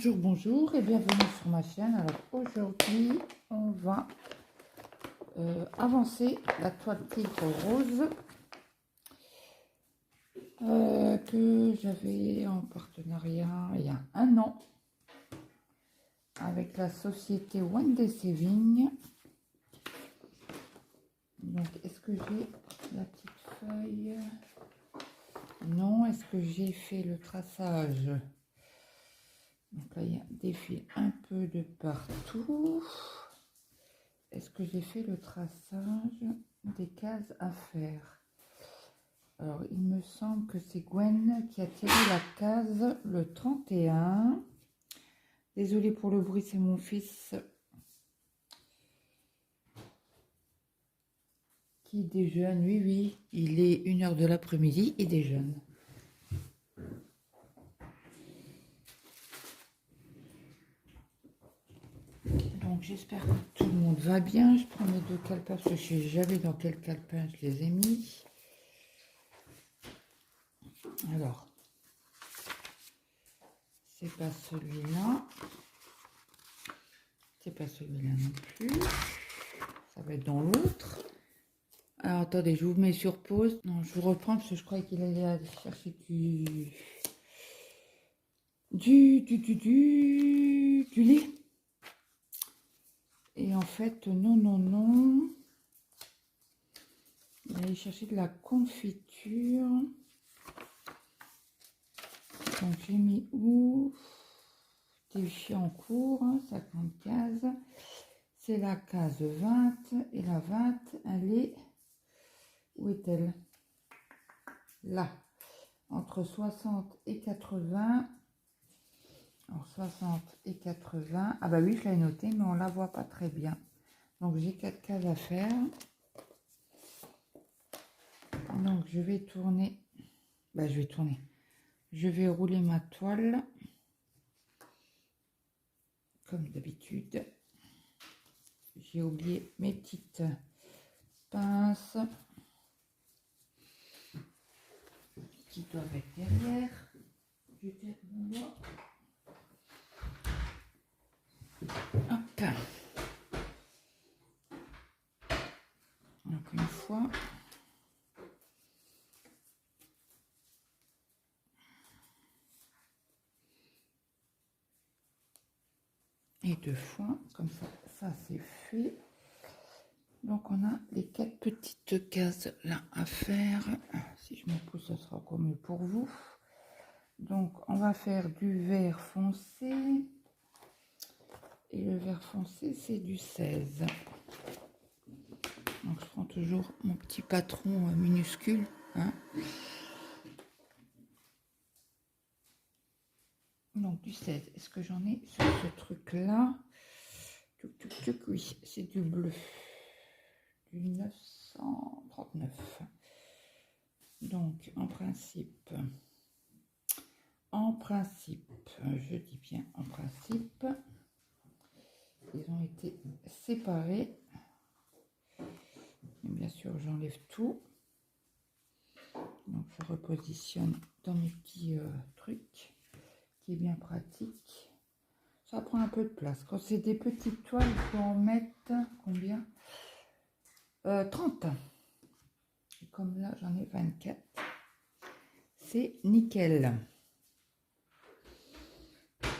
Bonjour, bonjour et bienvenue sur ma chaîne. Alors aujourd'hui, on va avancer la toile tigre rose que j'avais en partenariat il y a un an avec la société One Day Saving. Donc, est-ce que j'ai la petite feuille? Non. Est-ce que j'ai fait le traçage? Donc là, il y a des fils un peu de partout. Est-ce que j'ai fait le traçage des cases à faire? Alors, il me semble que c'est Gwen qui a tiré la case le 31. Désolée pour le bruit, c'est mon fils qui déjeune. Oui, oui, il est 1h de l'après-midi, il déjeune. Donc, j'espère que tout le monde va bien. Je prends mes deux calepins parce que je sais jamais dans quel calepin je les ai mis. Alors, c'est pas celui-là. C'est pas celui-là non plus. Ça va être dans l'autre. Alors, attendez, je vous mets sur pause. Non, je vous reprends parce que je croyais qu'il allait aller chercher du lait. Et en fait, non. Il allait chercher de la confiture. Donc, j'ai mis où? Des en cours, 50 cases. C'est la case 20. Et la 20, elle est... Où est-elle? Là. Entre 60 et 80. Alors 60 et 80. Ah bah oui, je l'ai noté, mais on la voit pas très bien. Donc j'ai 4 cases à faire. Donc je vais tourner. Je vais rouler ma toile. Comme d'habitude. J'ai oublié mes petites pinces. Qui doivent être derrière. Je tire mon doigt. Hop. Donc une fois. Et deux fois, comme ça c'est fait. Donc on a les 4 petites cases là à faire. Si je me pousse, ça sera encore mieux pour vous. Donc on va faire du vert foncé. Et le vert foncé, c'est du 16. Donc je prends toujours mon petit patron minuscule. Hein. Donc du 16. Est-ce que j'en ai sur ce truc-là? Oui, c'est du bleu. Du 939. Donc en principe, je dis bien en principe, ils ont été séparés. Et bien sûr, j'enlève tout. Donc je repositionne dans mes petits trucs, qui est bien pratique. Ça prend un peu de place. Quand c'est des petites toiles, il faut en mettre combien? 30. Et comme là, j'en ai 24. C'est nickel.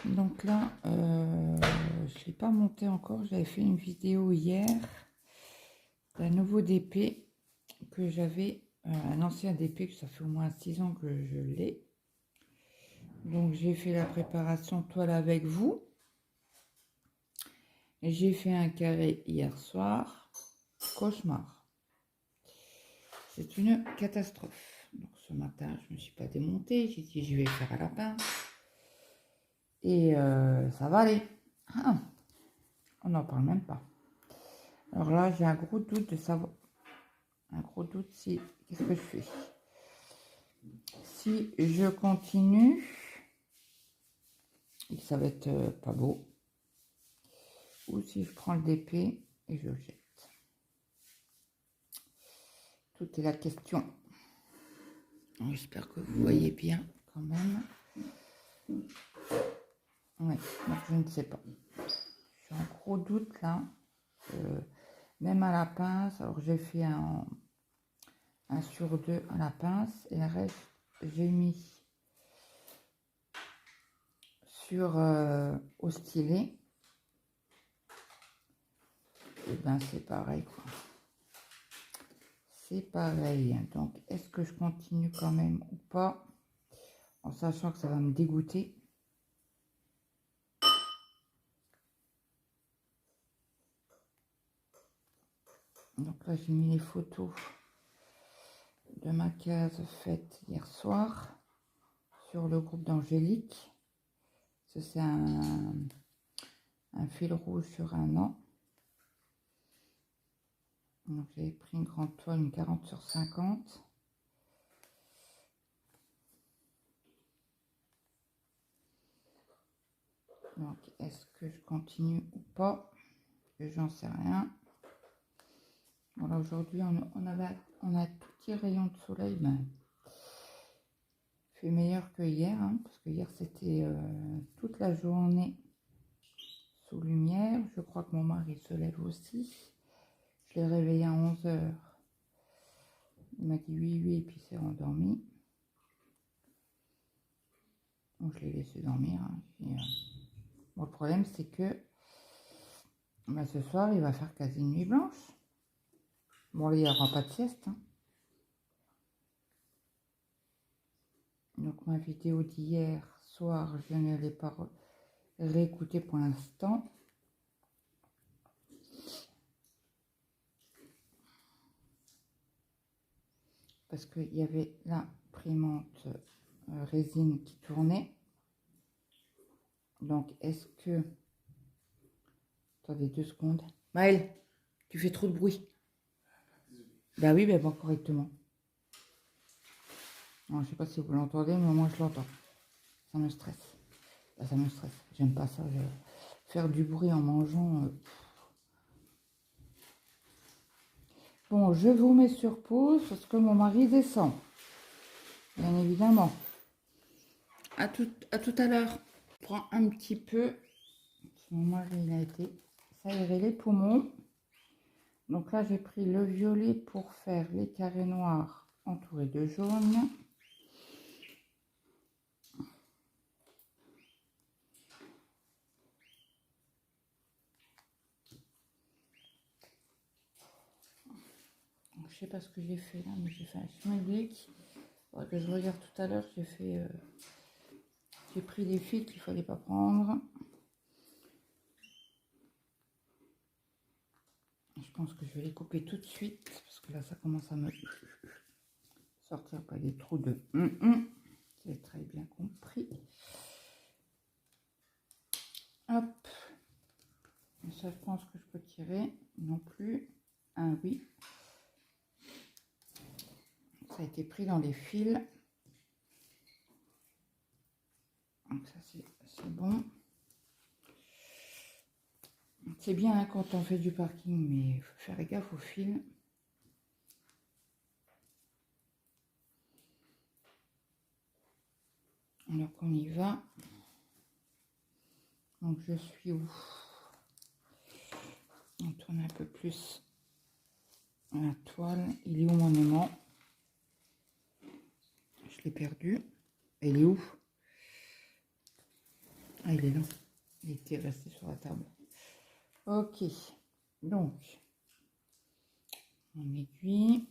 Donc là, je ne l'ai pas monté encore. J'avais fait une vidéo hier d'un nouveau DP que j'avais, un ancien DP que ça fait au moins 6 ans que je l'ai. Donc j'ai fait la préparation toile avec vous. J'ai fait un carré hier soir. Cauchemar. C'est une catastrophe. Donc ce matin, je ne me suis pas démontée. J'ai dit je vais faire à la pince. Et ça va aller. Ah, on n'en parle même pas. Alors là, j'ai un gros doute de savoir. Un gros doute si. Qu'est-ce que je fais? Si je continue, et ça va être pas beau. Ou si je prends le DP et je jette. Tout est la question. J'espère que vous voyez bien quand même. Oui, donc je ne sais pas. Je suis en gros doute là. Même à la pince, alors j'ai fait un sur 2 à la pince et le reste j'ai mis sur au stylet. Et ben c'est pareil quoi. C'est pareil. Donc est-ce que je continue quand même ou pas, en sachant que ça va me dégoûter. Donc là j'ai mis les photos de ma case faite hier soir sur le groupe d'Angélique. C'est un fil rouge sur un an. Donc j'ai pris une grande toile, une 40 sur 50. Donc est-ce que je continue ou pas? J'en sais rien. Voilà, aujourd'hui on a tout petit rayon de soleil, mais fait meilleur que hier, hein, parce que hier c'était toute la journée sous lumière. Je crois que mon mari se lève aussi. Je l'ai réveillé à 11 heures. Il m'a dit oui, oui, et puis il s'est endormi. Donc je l'ai laissé dormir. Hein, bon, le problème c'est que bah, ce soir il va faire quasi une nuit blanche. Bon, là il n'y aura pas de sieste. Hein. Donc ma vidéo d'hier soir, je ne l'ai pas réécoutée pour l'instant. Parce qu'il y avait l'imprimante résine qui tournait. Donc est-ce que... Attendez 2 secondes. Maëlle, tu fais trop de bruit. Bah oui, mais pas correctement. Alors, je sais pas si vous l'entendez, mais moi je l'entends. Ça me stresse. Bah, ça me stresse. J'aime pas ça. Faire du bruit en mangeant. Bon, je vous mets sur pause parce que mon mari descend. Bien évidemment. À tout à l'heure. Je prends un petit peu. Mon mari il a été s'aérer les poumons. Donc là, j'ai pris le violet pour faire les carrés noirs entourés de jaune. Je sais pas ce que j'ai fait là, mais j'ai fait un schmilblick. Que je regarde tout à l'heure, j'ai pris des fils qu'il fallait pas prendre. Je pense que je vais les couper tout de suite parce que là ça commence à me sortir pas des trous de c'est très bien compris. Hop, et ça je pense que je peux tirer non plus. Ah oui, ça a été pris dans les fils, donc ça c'est bon. C'est bien hein, quand on fait du parking, mais il faut faire gaffe aux fils. Donc on y va. Donc je suis où? On tourne un peu plus la toile. Il est où mon aimant? Je l'ai perdu. Il est où? Ah, il est là. Il était resté sur la table. Ok. Donc, mon aiguille.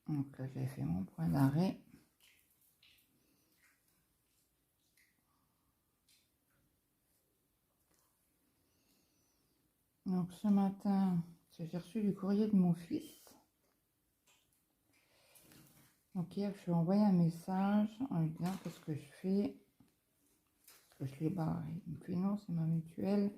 Donc là, j'ai fait mon point d'arrêt. Donc ce matin, j'ai reçu du courrier de mon fils. Donc hier, je lui ai envoyé un message en lui disant qu'est-ce que je fais. Parce que je l'ai barré. Il me fait non, c'est ma mutuelle.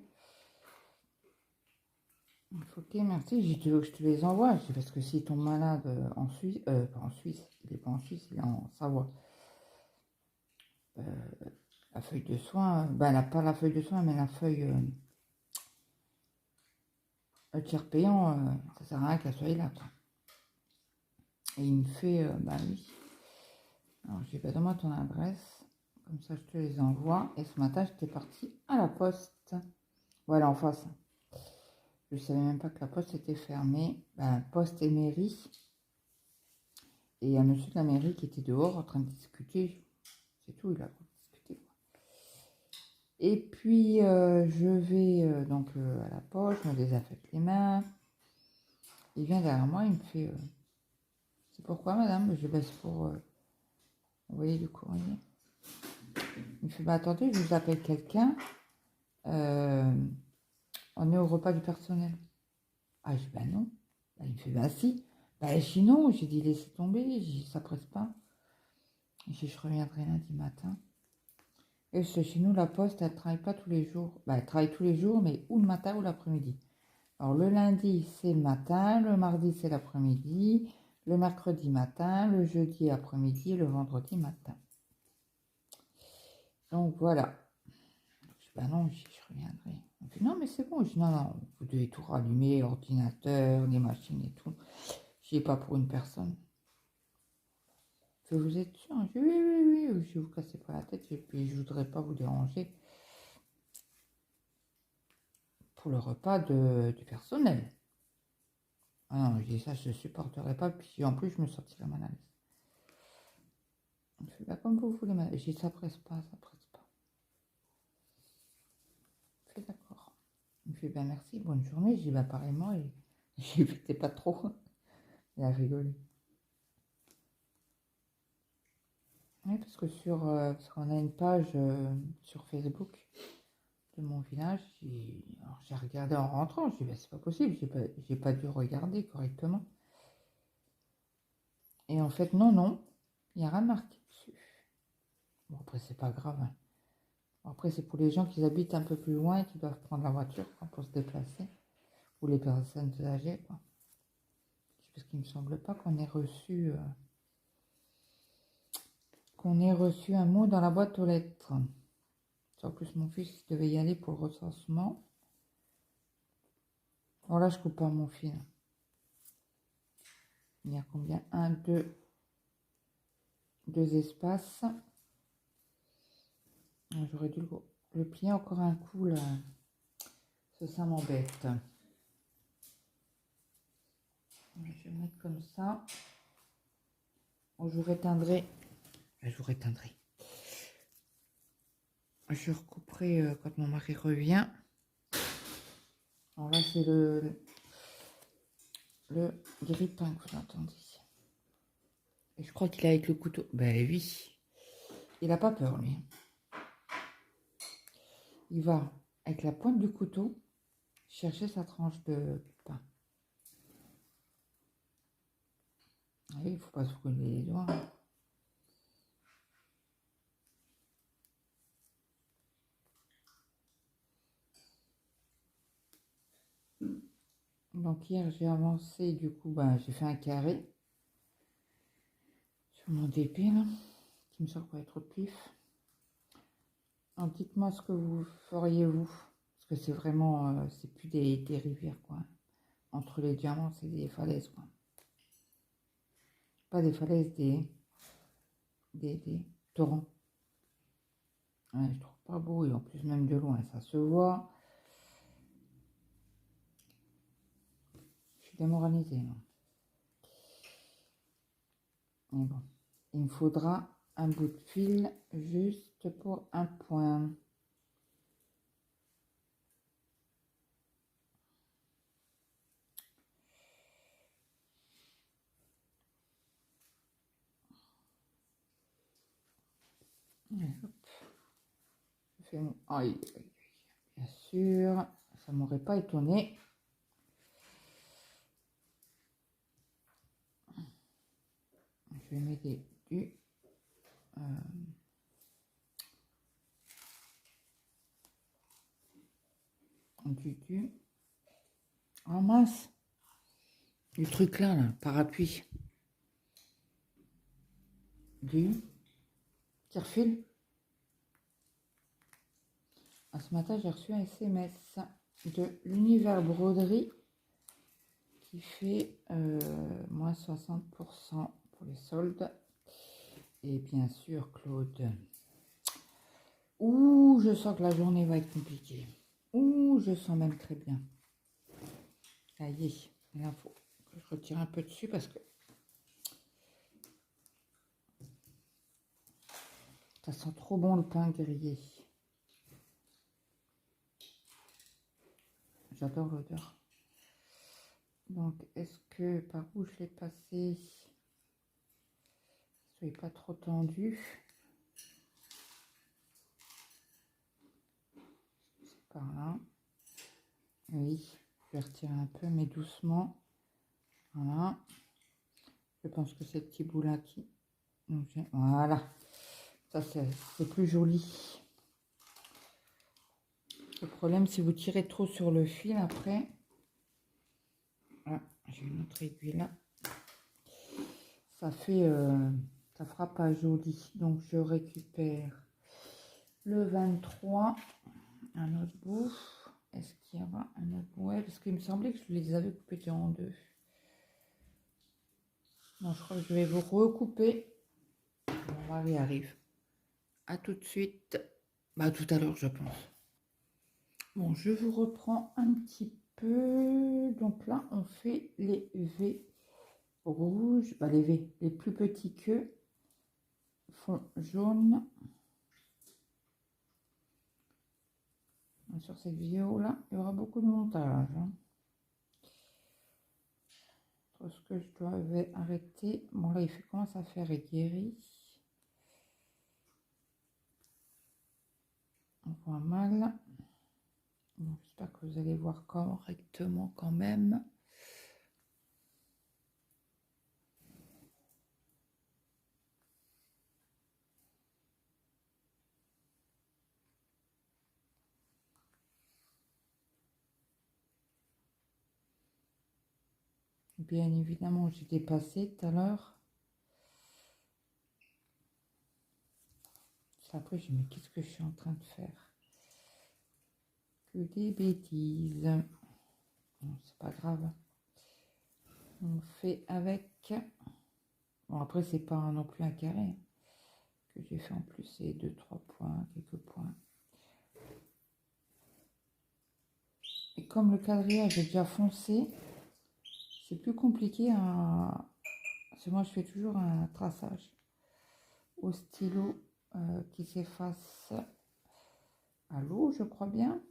Ok, merci. J'ai dit, tu veux que je te les envoie? Je dis, parce que s'il tombe malade en Suisse, pas en Suisse, il n'est pas en Suisse, il est en Savoie. La feuille de soin, ben, pas la feuille de soin, mais la feuille tiers payant, ça sert à rien qu'elle soit là. Quoi. Et il me fait, bah oui. Alors, j'ai pas donné ton adresse. Comme ça, je te les envoie. Et ce matin, j'étais partie à la poste. Voilà, en face. Je savais même pas que la poste était fermée. Ben, poste et mairie. Et il y a un monsieur de la mairie qui était dehors en train de discuter. C'est tout, il a discuté. Et puis, je vais donc à la poste, je me désinfecte les mains. Il vient derrière moi, il me fait c'est pourquoi, madame? Je baisse pour envoyer du courrier. Il me fait bah, attendez, je vous appelle quelqu'un. On est au repas du personnel. Ah, je dis bah non. Bah, il me fait bah si. Bah, je dis non, j'ai dit laissez tomber, j'ai dit ça presse pas. Je reviendrai lundi matin. Et chez nous, la poste, elle travaille pas tous les jours. Bah, elle travaille tous les jours, mais ou le matin ou l'après-midi. Alors, le lundi, c'est le matin, le mardi, c'est l'après-midi, le mercredi matin, le jeudi après-midi, le vendredi matin. Donc, voilà. Je dis, bah non, je reviendrai. On dit, non, mais c'est bon. Je dis, non, non, vous devez tout rallumer, ordinateur, les machines et tout. Je dis, pas pour une personne. Vous êtes sûr? Je dis, oui, oui, oui, je vous cassez pas la tête, et puis je voudrais pas vous déranger pour le repas du personnel. Ah non, je dis ça, je ne supporterai pas, puis en plus, je me sentirais mal à l'aise. Je fais, bah, comme vous voulez, je dis, ça presse pas, ça presse pas. Je fais, d'accord. Il me fait, ben merci, bonne journée. Je dis, bah, pareillement, et j'ai vu que t'es pas trop. Il a rigolé. Oui, parce que parce qu'on a une page sur Facebook de mon village, j'ai regardé en rentrant, je dis, bah, c'est pas possible, j'ai pas dû regarder correctement. Et en fait, non, non, il n'y a rien marqué dessus. Bon, après, c'est pas grave, hein. Après, c'est pour les gens qui habitent un peu plus loin et qui doivent prendre la voiture quoi, pour se déplacer. Ou les personnes âgées, quoi. Parce qu'il ne me semble pas qu'on ait reçu un mot dans la boîte aux lettres. En plus, mon fils devait y aller pour le recensement. Bon, là, je coupe pas mon fil. Il y a combien? Un, deux espaces. J'aurais dû le plier encore un coup, là. Ça m'embête. Je vais le mettre comme ça. Bon, je vous réteindrai. Je recouperai quand mon mari revient. Alors là, c'est le grille-pain que vous entendez. Et je crois qu'il est avec le couteau. Ben oui. Il n'a pas peur, lui. Il va, avec la pointe du couteau, chercher sa tranche de pain. Oui, il ne faut pas se brûler les doigts. Donc hier, j'ai avancé, du coup, ben, j'ai fait un carré sur mon dépit, là, qui me sort pour être trop de pif. Alors dites-moi ce que vous feriez, vous. Parce que c'est vraiment, c'est plus des rivières, quoi. Entre les diamants, c'est des falaises, quoi. Pas des falaises, des torrents. Ouais, je trouve pas beau, et en plus, même de loin, ça se voit. Je suis démoralisée, là. Mais bon, il me faudra un bout de fil juste pour un point. Allez, hop. Je fais mon... Aïe, aïe, aïe. Bien sûr, ça m'aurait pas étonné. Je vais mettre du oh mince, du truc là, parapluie, du tire-fil. Ce matin, j'ai reçu un SMS de l'univers broderie qui fait moins 60% pour les soldes. Et bien sûr, Claude. Ouh, je sens que la journée va être compliquée. Ouh, je sens même très bien. Ça y est, là, faut que je retire un peu dessus parce que ça sent trop bon le pain grillé. J'adore l'odeur. Donc, est-ce que par où je l'ai passé? Soyez pas trop tendu. Par là. Oui, je vais retirer un peu, mais doucement. Voilà. Je pense que c'est le petit bout là qui... Donc, voilà. Ça, c'est plus joli. Le problème, si vous tirez trop sur le fil après... Ah, j'ai une autre aiguille là. Ça fait... ça fera pas joli. Donc, je récupère le 23. Un autre bout. Est-ce qu'il y aura un autre bout? Ouais, parce qu'il me semblait que je les avais coupés en deux. Non, je crois que je vais vous recouper. Mon mari arrive. À tout de suite. Bah, à tout à l'heure, je pense. Bon, je vous reprends un petit peu. Donc là, on fait les V rouges. Bah, les V, les plus petits que fond jaune. Sur cette vidéo-là, il y aura beaucoup de montage. Hein. Ce que je dois arrêter. Bon, là, il commence à faire guéri. On voit mal. J'espère que vous allez voir correctement quand même. Bien évidemment, j'ai dépassé tout à l'heure. Après, je me dis, mais qu'est-ce que je suis en train de faire? Que des bêtises. Bon, c'est pas grave. On fait avec. Bon, après, c'est pas non plus un carré que j'ai fait en plus. C'est 2-3 points, quelques points. Et comme le quadrillage est déjà foncé, c'est plus compliqué à... Parce que moi, je fais toujours un traçage au stylo qui s'efface à l'eau, je crois bien.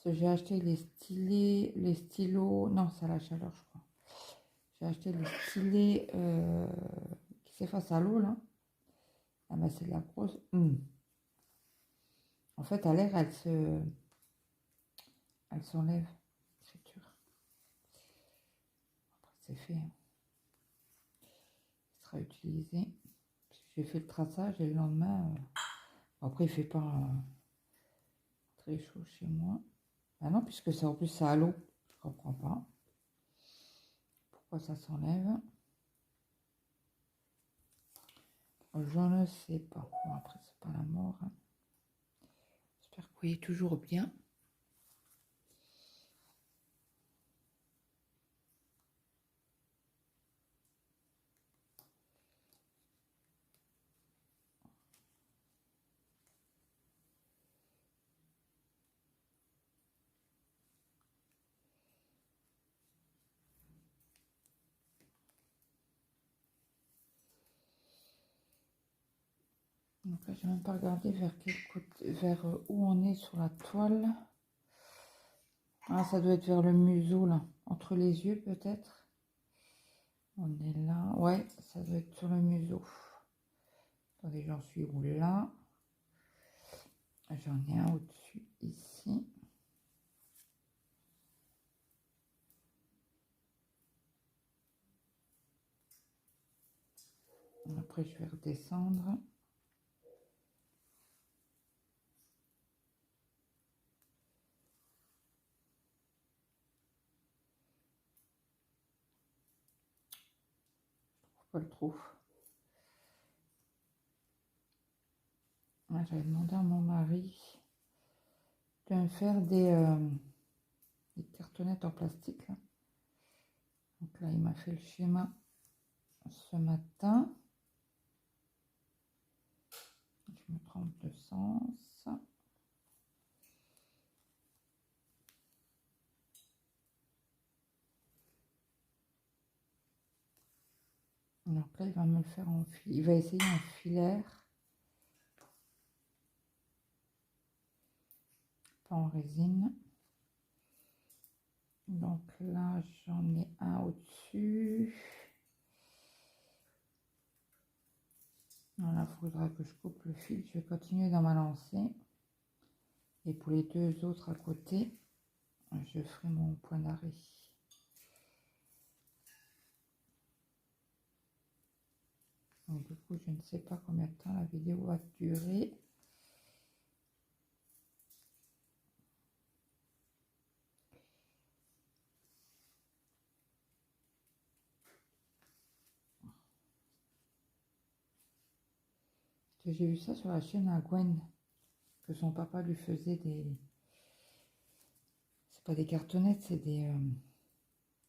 J'ai acheté les stylos, non, c'est à la chaleur, je crois. J'ai acheté les stylets qui s'effacent à l'eau, là. Ah ben, c'est de la grosse. En fait, à l'air, elle s'enlève, l'écriture. Après, c'est fait. Hein. Il sera utilisé. J'ai fait le traçage et le lendemain, après, il fait pas très chaud chez moi. Ah non, puisque ça, en plus, c'est à l'eau. Je comprends pas. Pourquoi ça s'enlève? Je ne sais pas. Bon, après, c'est pas la mort. Hein. J'espère que vous voyez toujours bien. Donc là, je n'ai même pas regardé vers où on est sur la toile. Ah, ça doit être vers le museau, là. Entre les yeux, peut-être. On est là. Ouais, ça doit être sur le museau. Attendez, j'en suis où là? J'en ai un au-dessus, ici. Après, je vais redescendre. Je le trouve. J'avais demandé à mon mari de me faire des cartonnettes en plastique. Là. Donc là, il m'a fait le schéma ce matin. Je me trompe de sens. Donc là, il va me le faire en fil. Il va essayer en filaire. Pas en résine. Donc là, j'en ai un au-dessus. Voilà, il faudra que je coupe le fil. Je vais continuer dans ma lancée. Et pour les deux autres à côté, je ferai mon point d'arrêt. Donc du coup, je ne sais pas combien de temps la vidéo va durer. J'ai vu ça sur la chaîne à Gwen, que son papa lui faisait des... C'est pas des cartonnettes, c'est des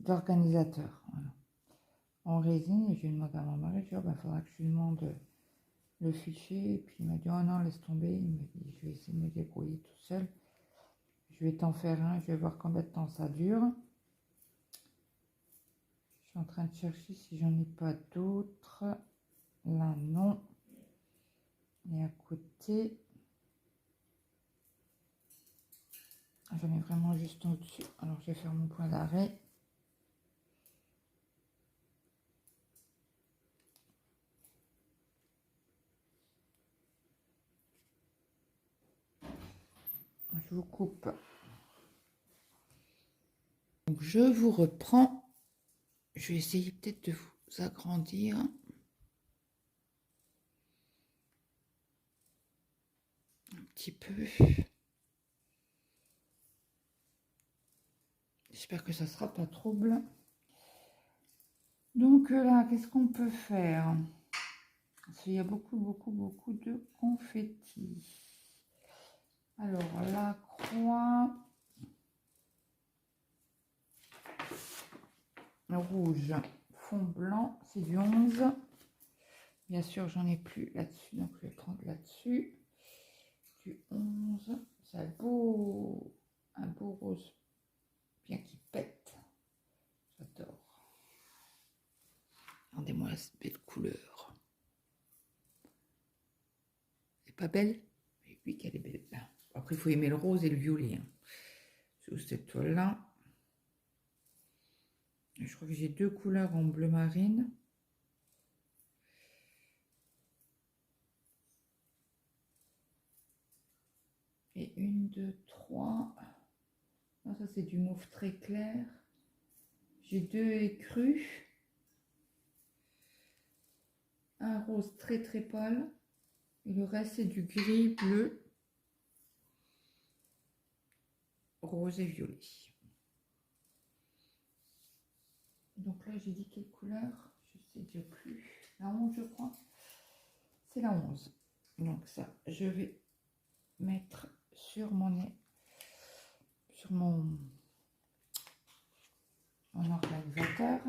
organisateurs. Voilà. En résine, et j'ai demandé à mon mari, je dis, oh, ben, faudra que je lui demande le fichier. Et puis il m'a dit, oh non, laisse tomber. Il m'a dit, je vais essayer de me débrouiller tout seul. Je vais t'en faire un, je vais voir combien de temps ça dure. Je suis en train de chercher si j'en ai pas d'autres. Là, non. Et à côté, j'en ai vraiment juste au-dessus. Alors, je vais faire mon point d'arrêt. Je vous coupe. Donc, je vous reprends. Je vais essayer peut-être de vous agrandir. Un petit peu. J'espère que ça ne sera pas trouble. Donc là, qu'est-ce qu'on peut faire? Parce qu'il y a beaucoup de confettis. Alors, la croix rouge, fond blanc, c'est du 11. Bien sûr, j'en ai plus là-dessus, donc je vais prendre là-dessus. Du 11, c'est un beau rose, bien qui pète. J'adore. Regardez-moi cette belle couleur. Elle est pas belle? Oui, qu'elle est belle. Après, il faut aimer le rose et le violet. Hein. Sous cette toile-là. Je crois que j'ai deux couleurs en bleu marine. Et une, deux, trois. Non, ça c'est du mauve très clair. J'ai deux écrus. Un rose très pâle. Et le reste c'est du gris, bleu, rose et violet. Donc là j'ai dit quelle couleur? Je sais déjà plus. La 11 je crois. C'est la 11. Donc ça je vais mettre sur mon organisateur.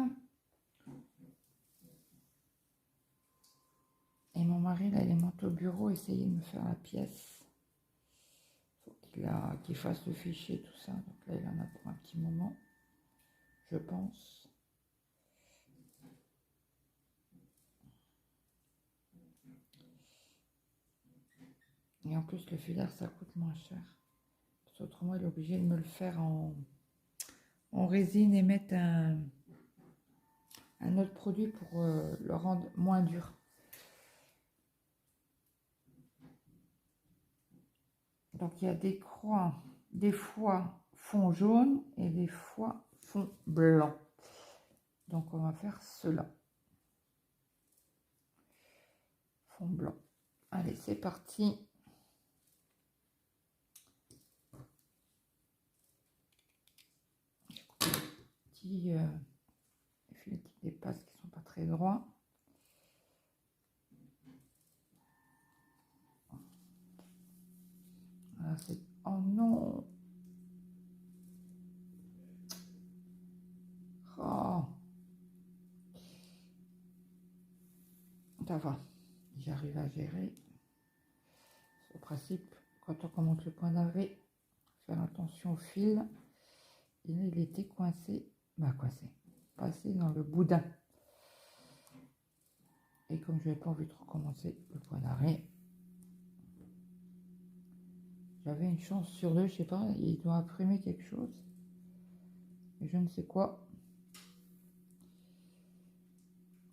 Et mon mari là il est monté au bureau essayer de me faire la pièce. Faut qu'il fasse le fichier tout ça. Donc là il en a pour un petit moment, je pense. Et en plus le filaire ça coûte moins cher. Parce qu'autrement il est obligé de me le faire en résine et mettre un autre produit pour le rendre moins dur. Donc il y a des croix, des fois fond jaune et des fois fond blanc. Donc on va faire cela. Fond blanc. Allez, c'est parti. J'ai coupé les petits fils qui dépassent, qui sont pas très droits. Voilà, c'est... Oh non! Oh! Ça va, j'arrive à gérer. Au principe, quand on commence le point d'arrêt, faire attention au fil. Et là, il était coincé, passé dans le boudin. Et comme je n'avais pas envie de recommencer le point d'arrêt, j'avais une chance sur deux, je sais pas, il doit imprimer quelque chose. Mais je ne sais quoi.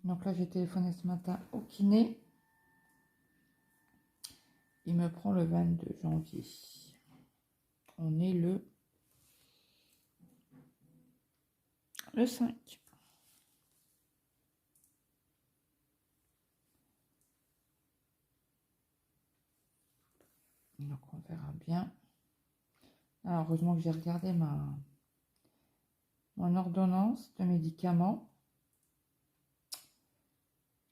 Donc là, j'ai téléphoné ce matin au kiné. Il me prend le 22 janvier. On est le 5. Donc on verra bien. Alors, heureusement que j'ai regardé mon ordonnance de médicaments.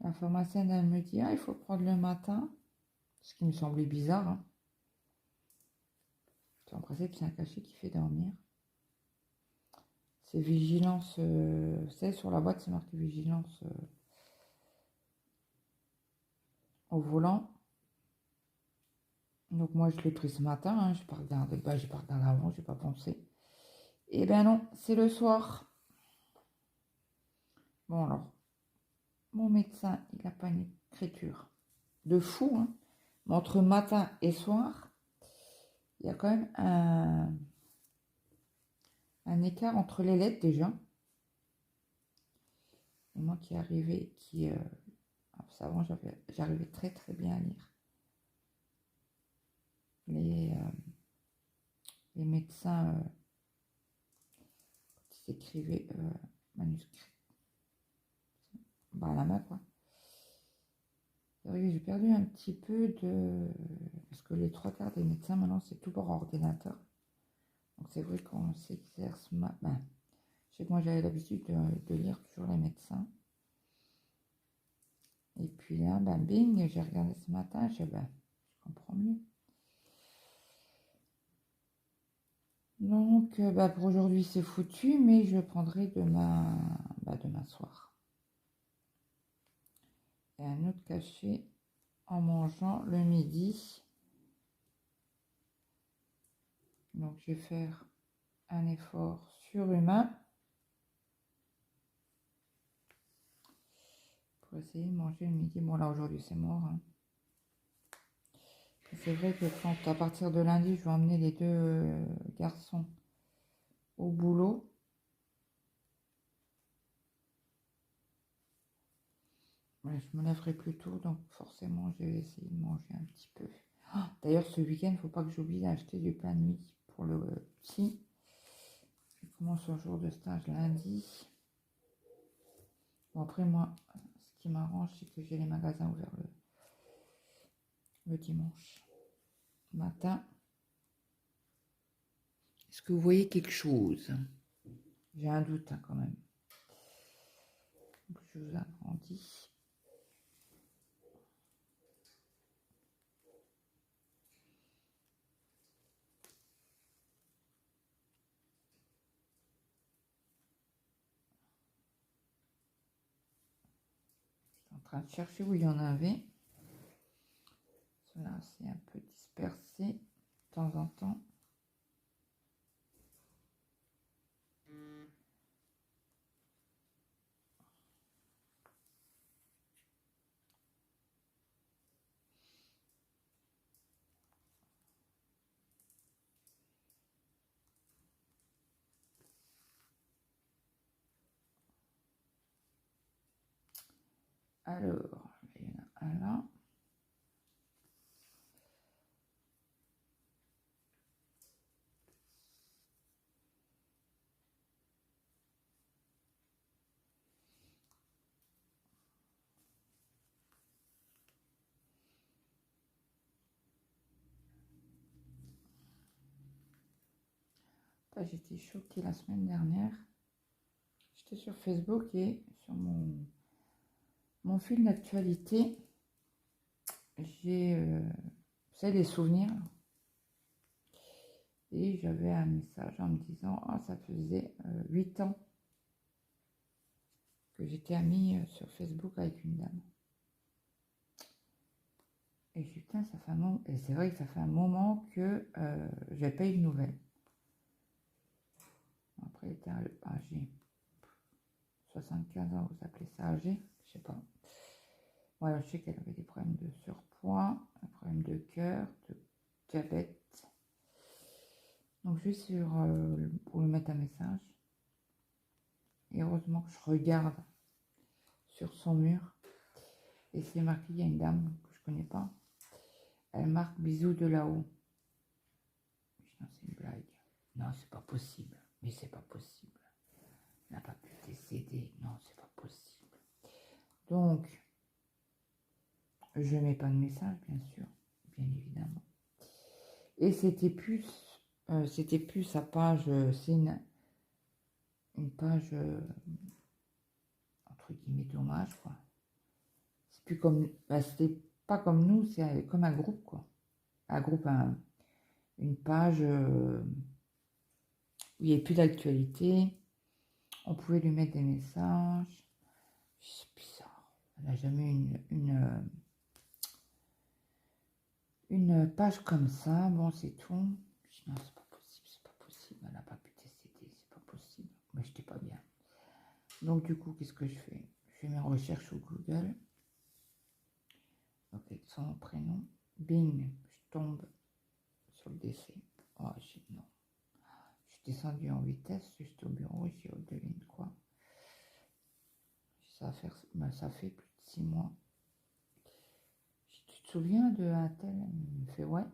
La pharmacienne, elle me dit, ah, il faut prendre le matin. Ce qui me semblait bizarre. Hein. En principe, c'est un cachet qui fait dormir. C'est vigilance, c'est sur la boîte, c'est marqué vigilance au volant. Donc moi, je l'ai pris ce matin, hein, je pas regardé, j'ai pas regardé avant, j'ai pas pensé. Et ben non, c'est le soir. Bon alors, mon médecin, il n'a pas une écriture de fou, hein. Mais entre matin et soir, il y a quand même un écart entre les lettres déjà. Et moi qui arrivais, avant j'arrivais très très bien à lire. Les médecins qui écrivaient manuscrit, à la main quoi. J'ai perdu un petit peu parce que les 3/4 des médecins maintenant c'est tout par ordinateur. Donc c'est vrai qu'on s'exerce. Je sais que moi j'avais l'habitude de lire toujours les médecins. Et puis là, bing, j'ai regardé ce matin, je comprends mieux. Donc, pour aujourd'hui, c'est foutu, mais je prendrai demain soir. Et un autre cachet en mangeant le midi. Donc, je vais faire un effort surhumain pour essayer de manger le midi. Bon, là, aujourd'hui, c'est mort. Hein. C'est vrai que quand, à partir de lundi, je vais emmener les deux garçons au boulot. Je me lèverai plus tôt, donc forcément, je vais essayer de manger un petit peu. Oh, d'ailleurs, ce week-end, il ne faut pas que j'oublie d'acheter du pain de mie pour le petit. Je commence un jour de stage lundi. Bon, après, moi, ce qui m'arrange, c'est que j'ai les magasins ouverts le dimanche matin. Est-ce que vous voyez quelque chose? J'ai un doute hein, quand même. Donc, je vous agrandis. En train de chercher où il y en avait. Cela c'est un peu dispersé de temps en temps. Alors, il y en a un là. J'étais choquée la semaine dernière. J'étais sur Facebook et sur mon fil d'actualité, j'ai les souvenirs. Et j'avais un message en me disant, ah, ça faisait 8 ans que j'étais amie sur Facebook avec une dame. Et je dis, putain, ça fait un moment. Et c'est vrai que ça fait un moment que j'ai pas eu de nouvelles. Après, il était âgé. 75 ans, vous appelez ça âgé? Je sais pas. Ouais, je sais qu'elle avait des problèmes de surpoids, un problème de cœur, de diabète. Donc, je vais pour lui mettre un message. Et heureusement que je regarde sur son mur. Et c'est marqué, il y a une dame que je connais pas. Elle marque bisous de là-haut. Non, c'est une blague. Non, c'est pas possible. Mais c'est pas possible. Elle n'a pas pu décéder. Non, c'est pas possible. Donc, je mets pas de message, bien sûr. Bien évidemment. Et c'était plus sa page. C'est une page, entre guillemets, d'hommage, quoi. C'est plus comme. Bah, c'était pas comme nous, c'est comme un groupe, quoi. Un groupe, une page où il n'y avait plus d'actualité. On pouvait lui mettre des messages. C'est bizarre. Elle n'a jamais eu une page comme ça. Bon, c'est tout. Je dis, non, c'est pas possible, c'est pas possible. Elle n'a pas pu décéder, c'est pas possible. Mais je n'étais pas bien. Donc, du coup, qu'est-ce que je fais? Je fais mes recherches sur Google. Ok, son prénom. Bing, je tombe sur le décès. Oh, je dis non. Je suis descendue en vitesse, juste au bureau, j'ai devine quoi. Ça fait plus de 6 mois. Tu te souviens de un tel? Il me fait ouais.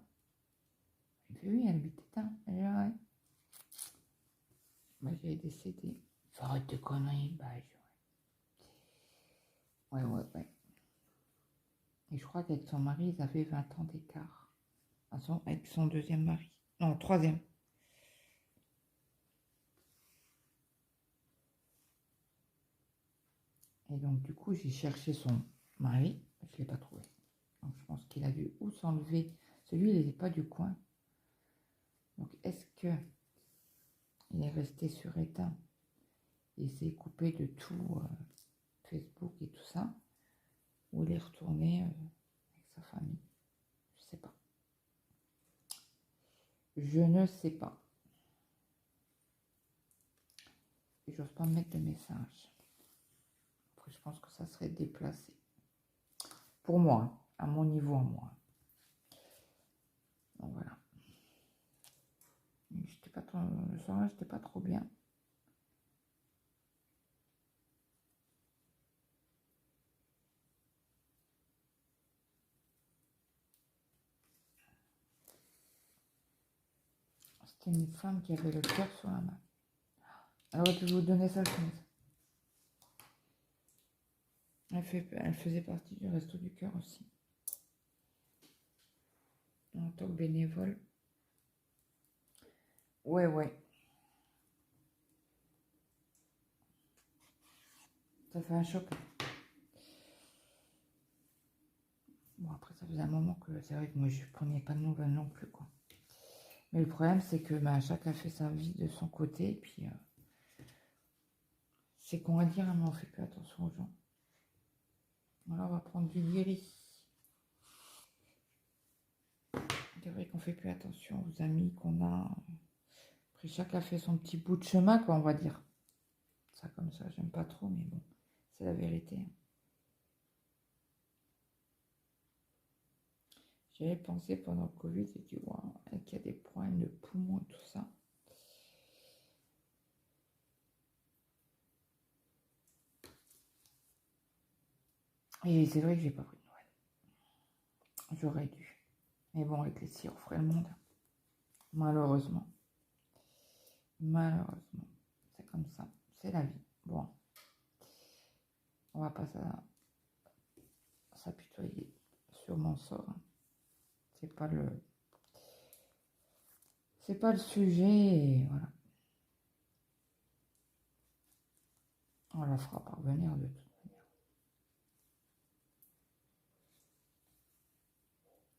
Il me fait oui, elle habitait là. Elle dit ouais. Bah, j'ai décédé. Faut arrêter de conneries. Bah, ouais. Ouais. Et je crois qu'avec son mari, ils avaient 20 ans d'écart. Avec son deuxième mari. Non, troisième. Et donc, du coup, j'ai cherché son mari. Je ne l'ai pas trouvé. Donc, je pense qu'il a dû où s'enlever. Celui, il n'était pas du coin. Donc, est-ce que il est resté sur éteint? Il s'est coupé de tout Facebook et tout ça. Ou il est retourné avec sa famille? Je sais pas. Je ne sais pas. Et j'ose pas mettre de message. Après, je pense que ça serait déplacé. Pour moi, à mon niveau à moi. Donc voilà. Le soir, j'étais pas trop bien. C'était une femme qui avait le cœur sur la main. Alors, je vais vous donner ça, je Elle faisait partie du Resto du Cœur aussi. En tant que bénévole. Ouais. Ça fait un choc. Bon, après, ça faisait un moment que c'est vrai que moi, je prenais pas de nouvelles non plus, quoi. Mais le problème, c'est que chacun fait sa vie de son côté. Et puis, c'est qu'on va dire, mais on fait plus attention aux gens. Voilà, on va prendre du guéri. C'est vrai qu'on fait plus attention aux amis qu'on a. Après, chacun fait son petit bout de chemin, quoi, on va dire. Ça, comme ça, j'aime pas trop, mais bon, c'est la vérité. J'avais pensé pendant le Covid, j'ai dit, waouh, qu'il y a des problèmes de poumons et tout ça. Et c'est vrai que j'ai pas pris de Noël. J'aurais dû. Mais bon, avec les cires, on ferait le monde. Malheureusement. C'est comme ça. C'est la vie. Bon. On va pas s'apitoyer sur mon sort. C'est pas le sujet. Et voilà. On la fera parvenir de toute manière.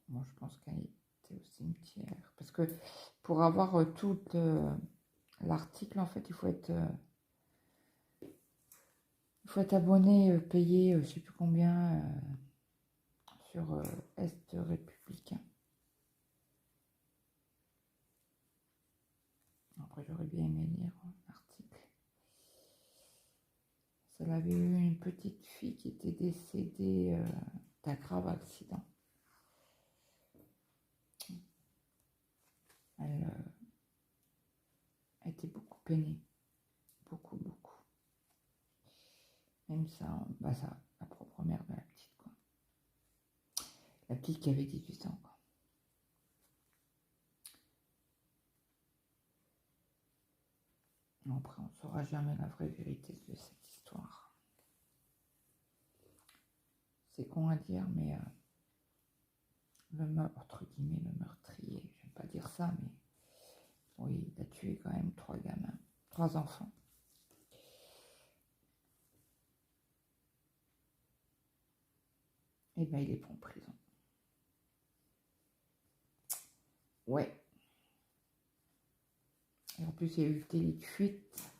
Moi, je pense qu'elle était au cimetière. Parce que pour avoir tout l'article, en fait, il faut être abonné, payé, je sais plus combien, sur Est républicain. Après, j'aurais bien aimé lire l'article. Elle avait eu une petite fille qui était décédée d'un grave accident. Elle a été beaucoup peinée. Beaucoup, beaucoup. Même ça, la propre mère de la petite, quoi. La petite qui avait 18 ans, quoi. Après, on ne saura jamais la vraie vérité de cette histoire. C'est con à dire, mais entre guillemets, le meurtrier, je n'aime pas dire ça, mais oui, il a tué quand même 3 gamins, 3 enfants. Et bien, il est pas en prison. Ouais. Et en plus, il y a eu le délit de fuite.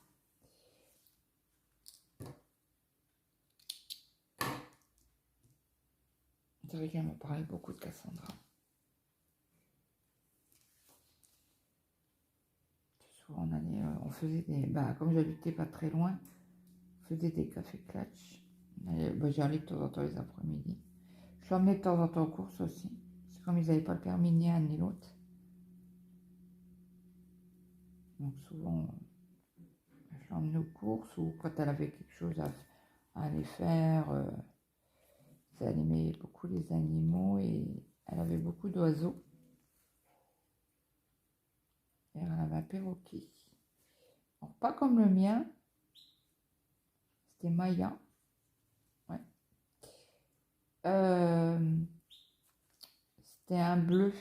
C'est vrai qu'elle me parlait beaucoup de Cassandra. Souvent, on faisait des... comme j'habitais pas très loin, on faisait des cafés clutch. J'y allais de temps en temps les après-midi. Je l'emmenais de temps en temps aux courses aussi. C'est comme ils n'avaient pas le permis ni un ni l'autre. Donc souvent, je l'emmenais aux courses ou quand elle avait quelque chose à aller faire. Elle aimait beaucoup les animaux et elle avait beaucoup d'oiseaux. Et elle avait un perroquet. Alors, pas comme le mien. C'était Maya. Ouais. C'était un bleu.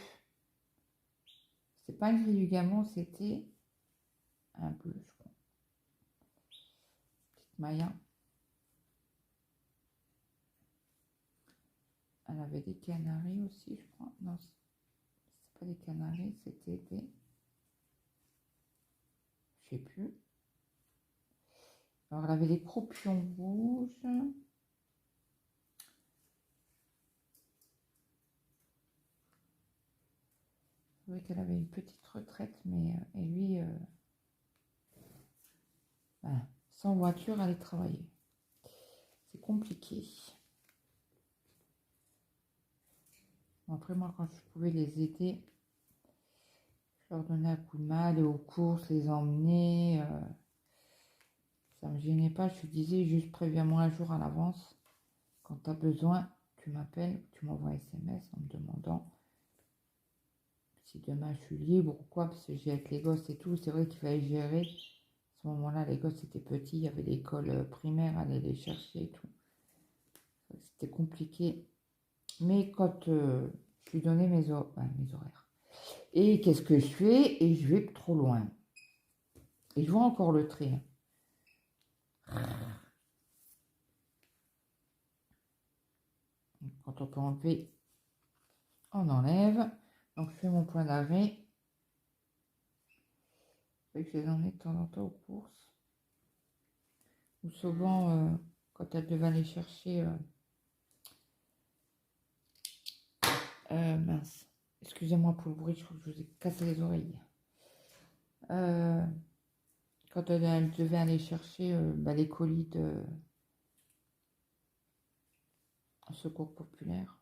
C'était pas un gris du Gamon, c'était un bleu, je crois. Petite Maya. Elle avait des canaris aussi, je crois. Non, c'est pas des canaris, c'était des... Je sais plus. Alors, elle avait des croupions rouges. Je trouvais qu'elle avait une petite retraite, mais et lui, sans voiture, aller travailler. C'est compliqué. Après, moi, quand je pouvais les aider, je leur donnais un coup de main, aller aux courses, les emmener. Ça ne me gênait pas. Je lui disais juste préviens-moi un jour à l'avance. Quand tu as besoin, tu m'appelles, tu m'envoies un SMS en me demandant si demain je suis libre ou quoi, parce que j'ai avec les gosses et tout. C'est vrai qu'il fallait gérer. À ce moment-là, les gosses étaient petits, il y avait l'école primaire, aller les chercher et tout. C'était compliqué. Mais quand je lui donnais mes horaires. Et qu'est-ce que je fais? Et je vais trop loin. Et je vois encore le trait. Quand on peut enlever, on enlève. Donc je fais mon point d'arrêt. Je les emmène de temps en temps aux courses. Ou souvent, quand elle devait aller chercher... mince. Excusez-moi pour le bruit, je crois que je vous ai cassé les oreilles. Quand elle devait aller chercher les colis de Secours Populaire.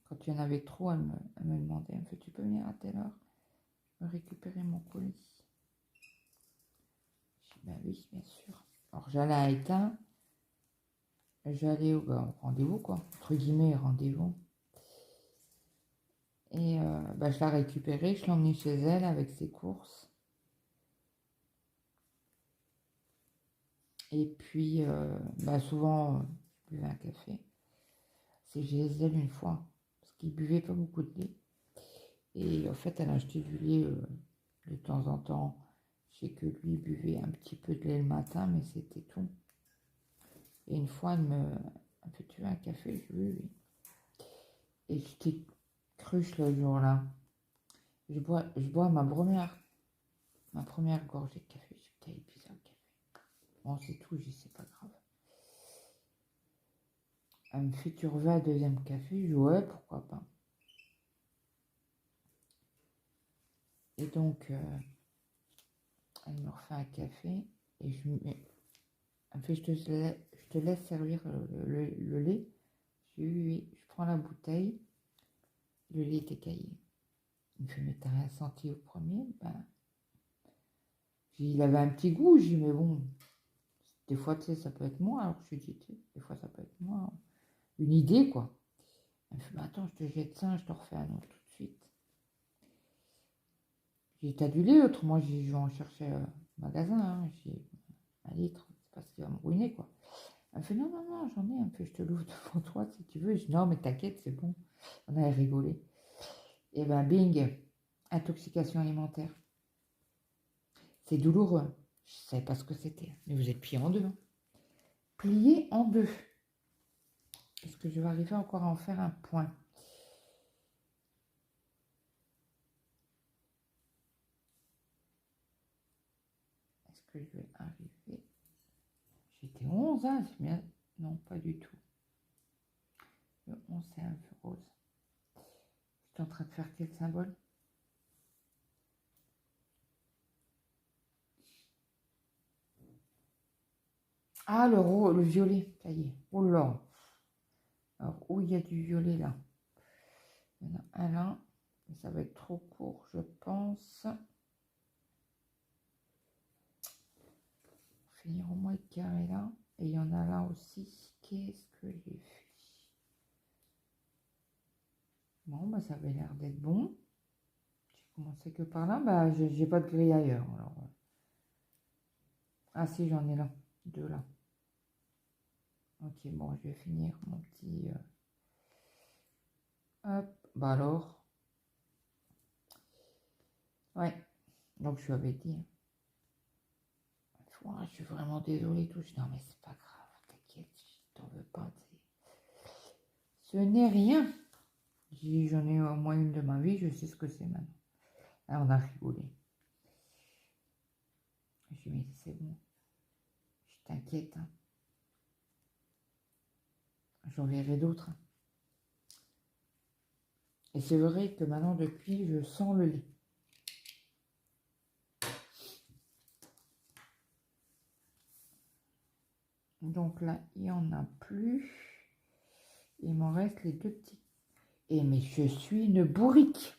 Quand il y en avait trop, elle me demandait, elle me fait, tu peux venir à telle heure me récupérer mon colis? Je dis, ben oui, bien sûr. Alors j'allais à Étain, j'allais au rendez-vous, quoi, entre guillemets, rendez-vous. Et je la récupérais, je l'emmenais chez elle avec ses courses. Et puis, souvent, je buvais un café. C'est chez elle une fois, parce qu'il buvait pas beaucoup de lait. Et en fait, elle a acheté du lait de temps en temps. Je sais que lui buvait un petit peu de lait le matin, mais c'était tout. Et une fois, elle me fait, tu veux un café? Je dis oui, oui. Et j'étais cruche le jour-là. Je bois ma première gorgée de café. J'ai peut-être épuisé le café. Bon, c'est tout, je dis, c'est pas grave. Elle me fait, tu veux un deuxième café? Je dis, ouais, pourquoi pas. Et donc, elle me refait un café et elle me fait, je te laisse servir le lait. Je dis, oui, oui, je prends la bouteille, le lait est écaillé. Il me fait, mais t'as rien senti au premier? Ben, il avait un petit goût, je dis, mais bon, des fois, tu sais, ça peut être moi. Alors je dis, tu sais, des fois, ça peut être moi. Une idée, quoi. Elle me fait, bah, attends, je te jette ça, je te refais un autre tout de suite. J'ai dit, t'as du lait, autrement, je vais en chercher au magasin. Hein. J'ai dit, 1 litre, c'est pas ce qui va me ruiner, quoi. Elle me fait, non, non, non, j'en ai. Elle me fait, je te l'ouvre devant toi si tu veux. Je dis, non, mais t'inquiète, c'est bon. On avait rigolé. Et ben, bing, intoxication alimentaire. C'est douloureux. Je ne savais pas ce que c'était. Mais vous êtes plié en deux. Hein. Plié en deux. Est-ce que je vais arriver encore à en faire un point? Est-ce que je vais arriver? J'étais 11, hein, c'est bien. Non, pas du tout. Le 11, c'est un peu rose. Je suis en train de faire quel symbole? Ah, le violet, ça y est. Oh là. Alors, où il y a du violet là? Il y en a un là. Mais ça va être trop court, je pense. Pour finir au moins le carré là. Et il y en a là aussi. Qu'est-ce que j'ai fait? Bon, bah, ça avait l'air d'être bon. J'ai commencé que par là. Bah, j'ai pas de grille ailleurs. Alors. Ah si, j'en ai là. 2 là. Ok, bon, je vais finir mon petit... Hop, bah alors. Ouais, donc je lui avais dit. Je suis vraiment désolée, tout. Non, mais c'est pas grave, t'inquiète, je t'en veux pas. Ce n'est rien. J'en ai au moins une de ma vie, je sais ce que c'est maintenant. Là, on a rigolé. Je lui ai dit, mais c'est bon. Je t'inquiète. Hein. J'en verrai d'autres. Hein. Et c'est vrai que maintenant, depuis, je sens le lait. Donc là, il n'y en a plus. Il m'en reste les 2 petits. Et mais je suis une bourrique.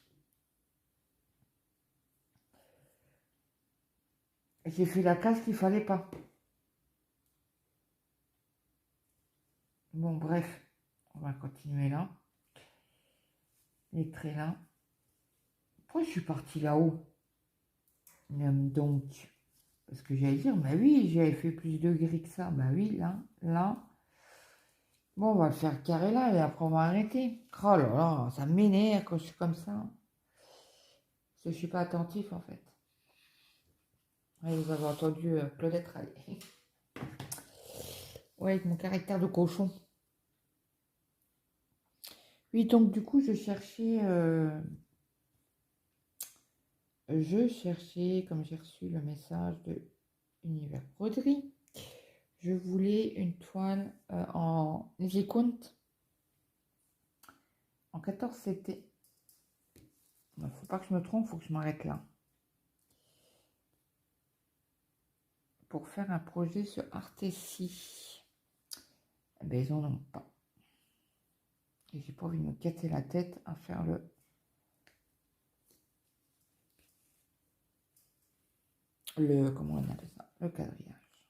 J'ai fait la casse qu'il fallait pas. Bon, bref, on va continuer là. Les traits là. Pourquoi je suis partie là-haut? Donc, parce que j'allais dire, bah oui, j'avais fait plus de gris que ça. Bah oui, là, là. Bon, on va le faire carré là et après on va arrêter. Oh là là, ça m'énerve quand je suis comme ça. Parce que je suis pas attentif en fait. Ouais, vous avez entendu Claudette râler. Ouais, avec mon caractère de cochon. Oui, donc du coup, je cherchais, comme j'ai reçu le message de Univers Broderie, je voulais une toile en Zikount en 14 CT. Il ne faut pas que je me trompe, il faut que je m'arrête là. Pour faire un projet sur Artessi. Eh ben, ils n'en ont pas. Et j'ai pas envie de me casser la tête à faire comment on appelle ça? Le quadrillage.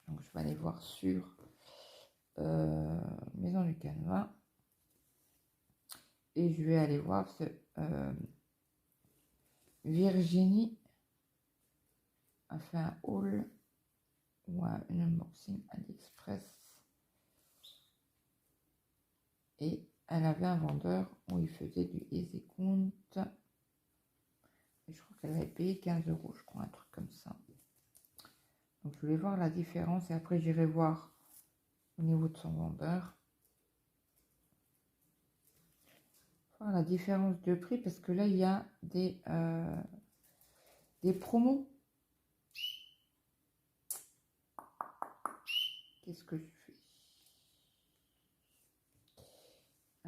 Donc je vais aller voir sur Maison du Canevas. Et je vais aller voir ce Virginie a fait un haul ou un unboxing AliExpress. Et elle avait un vendeur où il faisait du easy count. Et je crois qu'elle avait payé 15 €, je crois, un truc comme ça. Donc je voulais voir la différence et après j'irai voir au niveau de son vendeur. Voir la différence de prix parce que là il y a des promos. Qu'est-ce que je fais?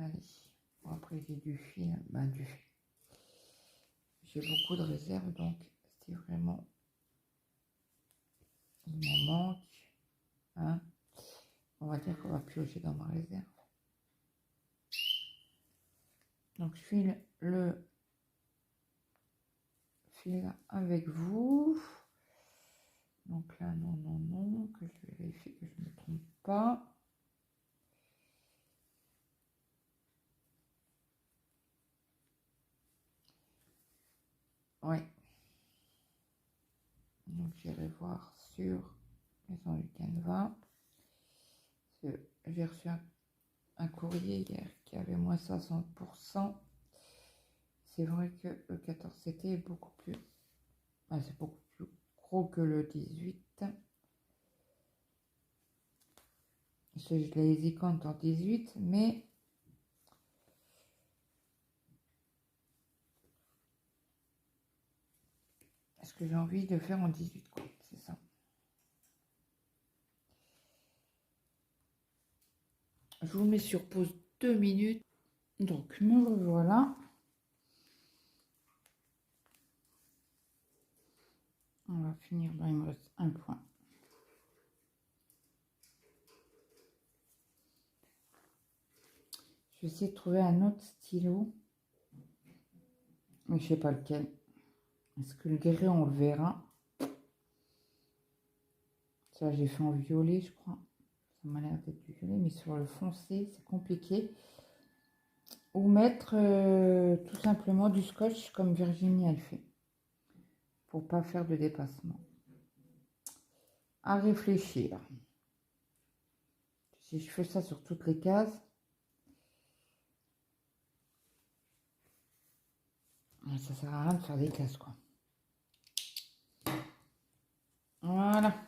Allez. Bon, après, j'ai du fil. Ben, j'ai beaucoup de réserves, donc c'est vraiment... Il m'en manque. Hein. On va dire qu'on va piocher dans ma réserve. Donc, je file le fil avec vous. Donc là, non, non, non, que je vais vérifier que je ne me trompe pas. Oui. Donc j'irai voir sur Maison du Canevas. J'ai reçu un courrier hier qui avait moins 60%. C'est vrai que le 14 c'était beaucoup plus... c'est beaucoup plus gros que le 18. Je l'ai hésité en 18, mais... Est-ce que j'ai envie de faire en 18, quoi? C'est ça. Je vous mets sur pause 2 minutes. Donc, me revoilà. On va finir. Là, il me reste un point. Je vais essayer de trouver un autre stylo. Mais je sais pas lequel. Est-ce que le gris, on le verra? Ça, j'ai fait en violet, je crois. Ça m'a l'air d'être du violet, mais sur le foncé, c'est compliqué. Ou mettre tout simplement du scotch comme Virginie elle fait. Pour pas faire de dépassement. À réfléchir. Si je fais ça sur toutes les cases, ça sert à rien de faire des cases, quoi. Voilà.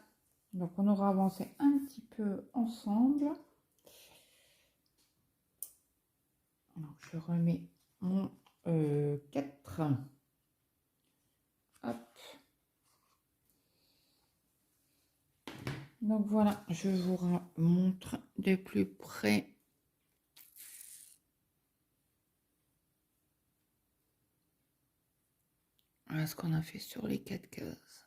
Donc on aura avancé un petit peu ensemble. Donc je remets mon 4. Hop. Donc voilà, je vous montre de plus près. Voilà ce qu'on a fait sur les 4 cases.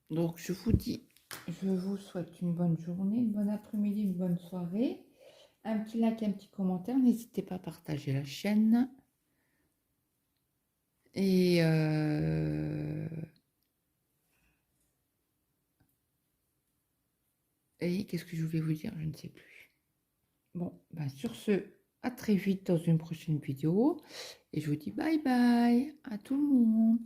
Donc je vous dis, je vous souhaite une bonne journée, une bonne après-midi, une bonne soirée. Un petit like, un petit commentaire. N'hésitez pas à partager la chaîne. Et qu'est-ce que je voulais vous dire? Je ne sais plus. Bon, ben sur ce, à très vite dans une prochaine vidéo. Et je vous dis bye bye à tout le monde.